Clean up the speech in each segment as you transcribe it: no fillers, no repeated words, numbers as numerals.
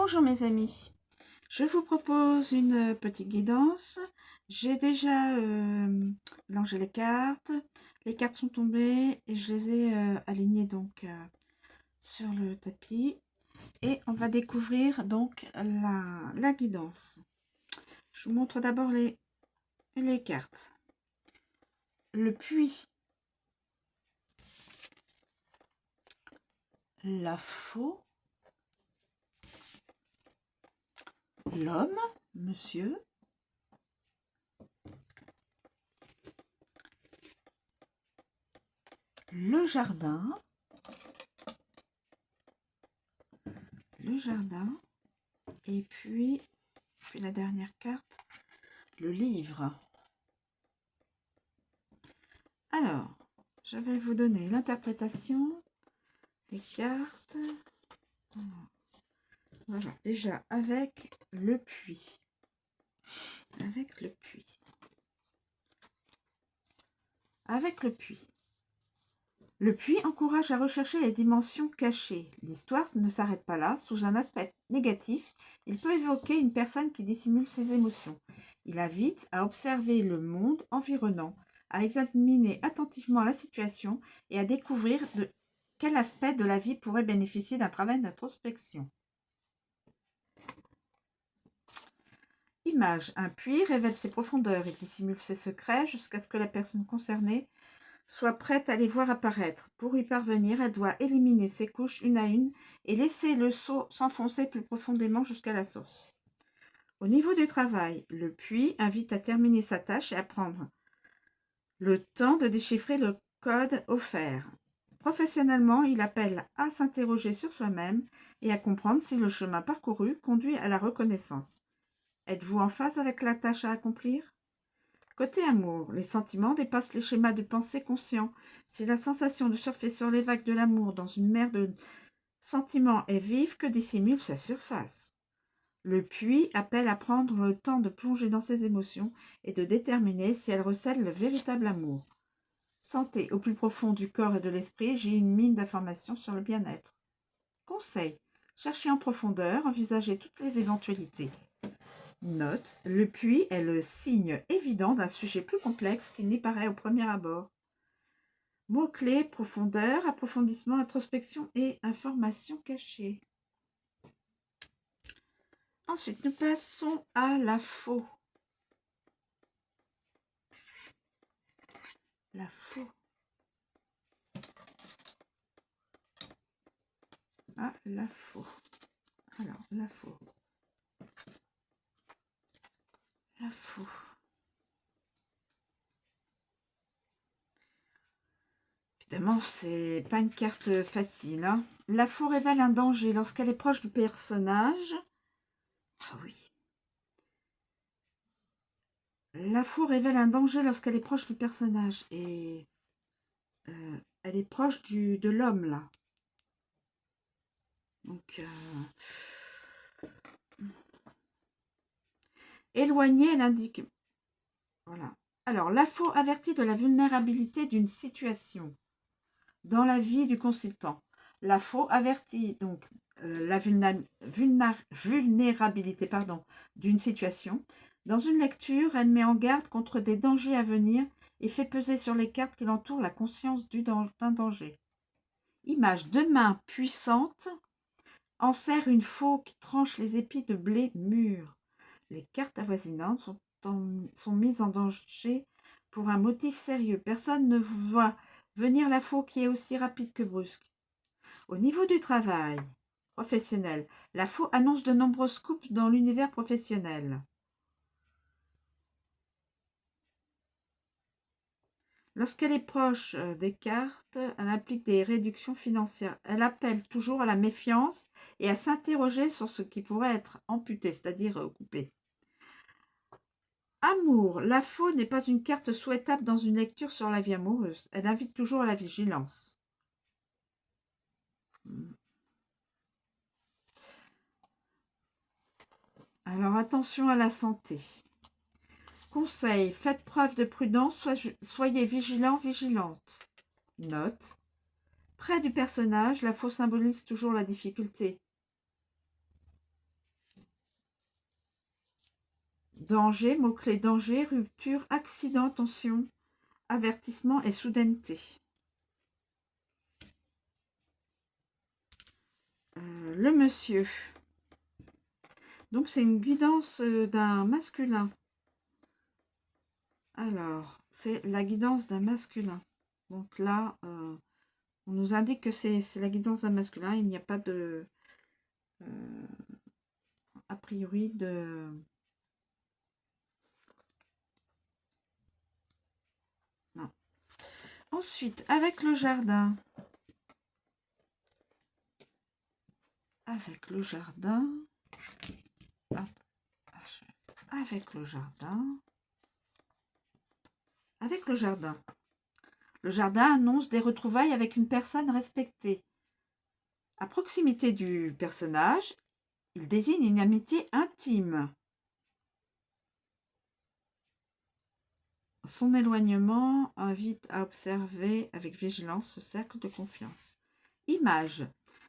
Bonjour mes amis, je vous propose une petite guidance. J'ai déjà mélangé les cartes sont tombées et je les ai alignées donc sur le tapis et on va découvrir donc la guidance. Je vous montre d'abord les cartes. Le puits, la faux, l'homme, monsieur, le jardin, et puis la dernière carte, le livre. Alors, je vais vous donner l'interprétation des cartes. Voilà, déjà avec le puits. Le puits encourage à rechercher les dimensions cachées. L'histoire ne s'arrête pas là. Sous un aspect négatif, il peut évoquer une personne qui dissimule ses émotions. Il invite à observer le monde environnant, à examiner attentivement la situation et à découvrir quel aspect de la vie pourrait bénéficier d'un travail d'introspection. Image. Un puits révèle ses profondeurs et dissimule ses secrets jusqu'à ce que la personne concernée soit prête à les voir apparaître. Pour y parvenir, elle doit éliminer ses couches une à une et laisser le seau s'enfoncer plus profondément jusqu'à la source. Au niveau du travail, le puits invite à terminer sa tâche et à prendre le temps de déchiffrer le code offert. Professionnellement, il appelle à s'interroger sur soi-même et à comprendre si le chemin parcouru conduit à la reconnaissance. Êtes-vous en phase avec la tâche à accomplir ? Côté amour, les sentiments dépassent les schémas de pensée conscients. Si la sensation de surfer sur les vagues de l'amour dans une mer de sentiments est vive, que dissimule sa surface. Le puits appelle à prendre le temps de plonger dans ses émotions et de déterminer si elles recèlent le véritable amour. Santé, au plus profond du corps et de l'esprit, j'ai une mine d'informations sur le bien-être. Conseil, cherchez en profondeur, envisagez toutes les éventualités. Note, le puits est le signe évident d'un sujet plus complexe qu'il n'y paraît au premier abord. Mots-clés, profondeur, approfondissement, introspection et information cachée. Ensuite, nous passons à la faux. La faux. Ah, la faux. Alors, la faux. La faux. Évidemment, c'est pas une carte facile. Hein. La faux révèle un danger lorsqu'elle est proche du personnage. Ah oui. La faux révèle un danger lorsqu'elle est proche du personnage. Et elle est proche de l'homme, là. Donc, éloignée, elle indique... Voilà. Alors, la faux avertit de la vulnérabilité d'une situation dans la vie du consultant. La faux avertit donc la vulnérabilité d'une situation. Dans une lecture, elle met en garde contre des dangers à venir et fait peser sur les cartes qui l'entourent la conscience d'un danger. Image, deux mains puissantes enserrent une faux qui tranche les épis de blé mûr. Les cartes avoisinantes sont mises en danger pour un motif sérieux. Personne ne voit venir la faux qui est aussi rapide que brusque. Au niveau du travail professionnel, la faux annonce de nombreuses coupes dans l'univers professionnel. Lorsqu'elle est proche des cartes, elle implique des réductions financières. Elle appelle toujours à la méfiance et à s'interroger sur ce qui pourrait être amputé, c'est-à-dire coupé. Amour, la faux n'est pas une carte souhaitable dans une lecture sur la vie amoureuse. Elle invite toujours à la vigilance. Alors attention à la santé. Conseil, faites preuve de prudence, soyez vigilant, vigilante. Note, près du personnage, la faux symbolise toujours la difficulté. Danger, mot-clé danger, rupture, accident, tension, avertissement et soudaineté. Le monsieur. Donc, c'est une guidance d'un masculin. Alors, c'est la guidance d'un masculin. Donc là, on nous indique que c'est la guidance d'un masculin. Il n'y a pas de... a priori de... Non. Ensuite, avec le jardin. Avec le jardin. Avec le jardin. Avec le jardin. Le jardin annonce des retrouvailles avec une personne respectée. À proximité du personnage, il désigne une amitié intime. Son éloignement invite à observer avec vigilance ce cercle de confiance. Image.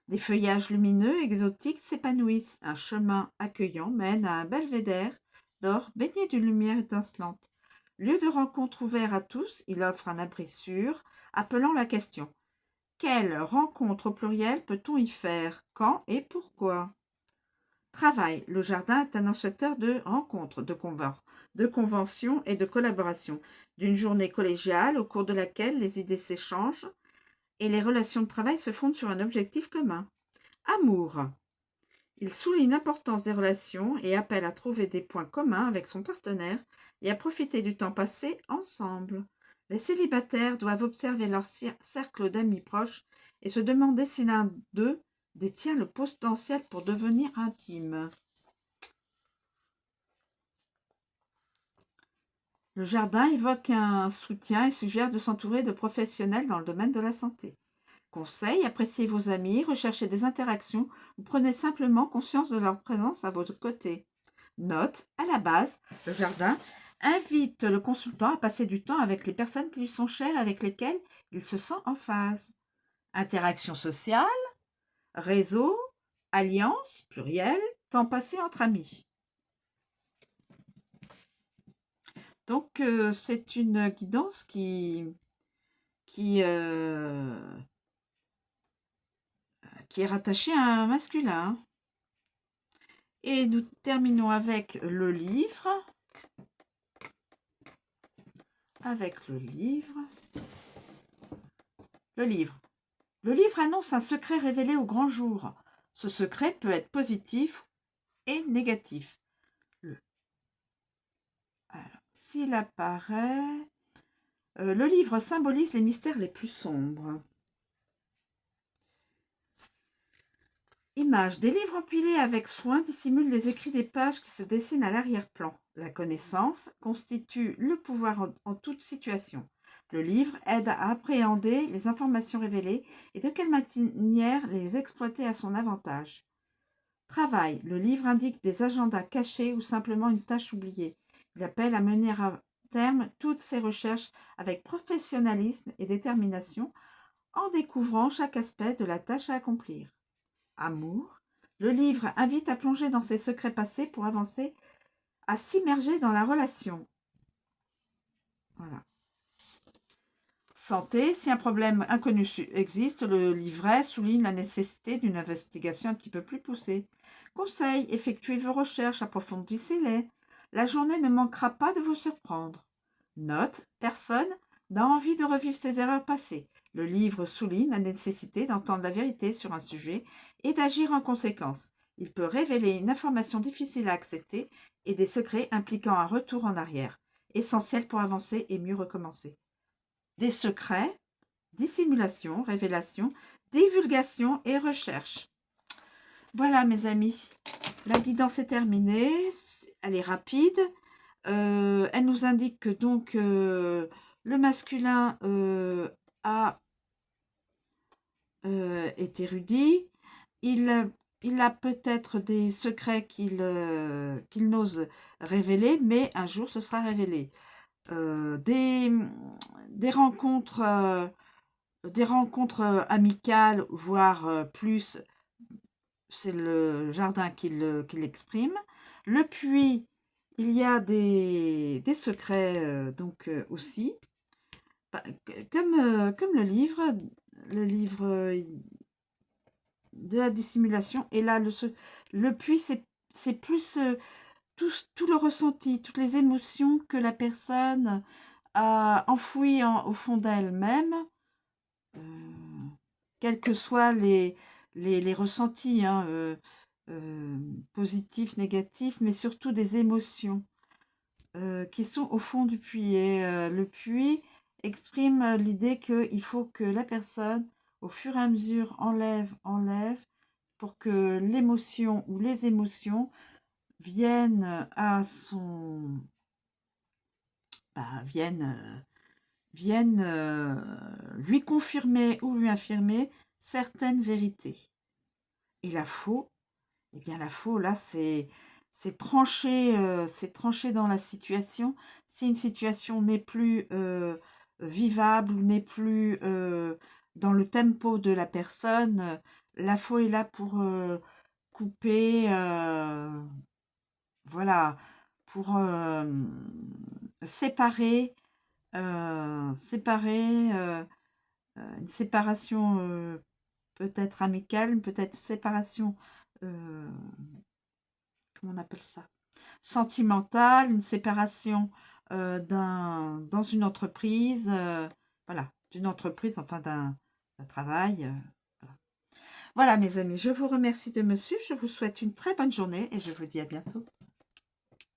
Des feuillages lumineux exotiques s'épanouissent. Un chemin accueillant mène à un belvédère d'or baigné d'une lumière étincelante. Lieu de rencontre ouvert à tous, il offre un abri sûr, appelant la question. Quelle rencontre au pluriel peut-on y faire? Quand et pourquoi? Travail. Le jardin est annonciateur de rencontres, de conventions et de collaborations, d'une journée collégiale au cours de laquelle les idées s'échangent et les relations de travail se fondent sur un objectif commun. Amour. Il souligne l'importance des relations et appelle à trouver des points communs avec son partenaire et à profiter du temps passé ensemble. Les célibataires doivent observer leur cercle d'amis proches et se demander si l'un d'eux détient le potentiel pour devenir intime. Le jardin évoque un soutien et suggère de s'entourer de professionnels dans le domaine de la santé. Conseil, appréciez vos amis, recherchez des interactions ou prenez simplement conscience de leur présence à votre côté. Note, à la base, le jardin invite le consultant à passer du temps avec les personnes qui lui sont chères et avec lesquelles il se sent en phase. Interaction sociale, réseau, alliance, pluriel, temps passé entre amis. Donc, c'est une guidance qui est rattachée à un masculin. Et nous terminons avec le livre. Avec le livre. Le livre. Le livre annonce un secret révélé au grand jour. Ce secret peut être positif et négatif. Alors, s'il apparaît... le livre symbolise les mystères les plus sombres. Image. Des livres empilés avec soin dissimulent les écrits des pages qui se dessinent à l'arrière-plan. La connaissance constitue le pouvoir en toute situation. Le livre aide à appréhender les informations révélées et de quelle manière les exploiter à son avantage. Travail. Le livre indique des agendas cachés ou simplement une tâche oubliée. Il appelle à mener à terme toutes ses recherches avec professionnalisme et détermination en découvrant chaque aspect de la tâche à accomplir. Amour. Le livre invite à plonger dans ses secrets passés pour avancer, à s'immerger dans la relation. Voilà. Santé. Si un problème inconnu existe, le livret souligne la nécessité d'une investigation un petit peu plus poussée. Conseil. Effectuez vos recherches, approfondissez-les. La journée ne manquera pas de vous surprendre. Note. Personne n'a envie de revivre ses erreurs passées. Le livre souligne la nécessité d'entendre la vérité sur un sujet et d'agir en conséquence. Il peut révéler une information difficile à accepter et des secrets impliquant un retour en arrière, essentiel pour avancer et mieux recommencer. Des secrets, dissimulation, révélation, divulgation et recherche. Voilà mes amis, la guidance est terminée, elle est rapide. Elle nous indique que donc le masculin est érudit, il a peut-être des secrets qu'il n'ose révéler, mais un jour ce sera révélé. Des rencontres, amicales, voire plus, c'est le jardin qui l'exprime. Le puits, Il y a des secrets donc aussi, comme le livre de la dissimulation. Et là, le puits, c'est plus tout le ressenti, toutes les émotions que la personne a enfouies au fond d'elle-même, euh, quels que soient les ressentis, hein, positifs, négatifs, mais surtout des émotions qui sont au fond du puits. Et le puits exprime l'idée qu'il faut que la personne, au fur et à mesure, enlève, pour que l'émotion ou les émotions viennent à son... viennent lui confirmer ou lui infirmer certaines vérités. Et la faux, eh bien la faux, là, c'est tranché dans la situation. Si une situation n'est plus vivable ou n'est plus dans le tempo de la personne, la faux est là pour couper, voilà, pour séparer, une séparation peut-être amicale, peut-être séparation, euh, comment on appelle ça? Sentimentale, une séparation dans une entreprise, voilà, d'une entreprise, enfin d'un travail. Voilà. Voilà, mes amis, je vous remercie de me suivre, je vous souhaite une très bonne journée et je vous dis à bientôt.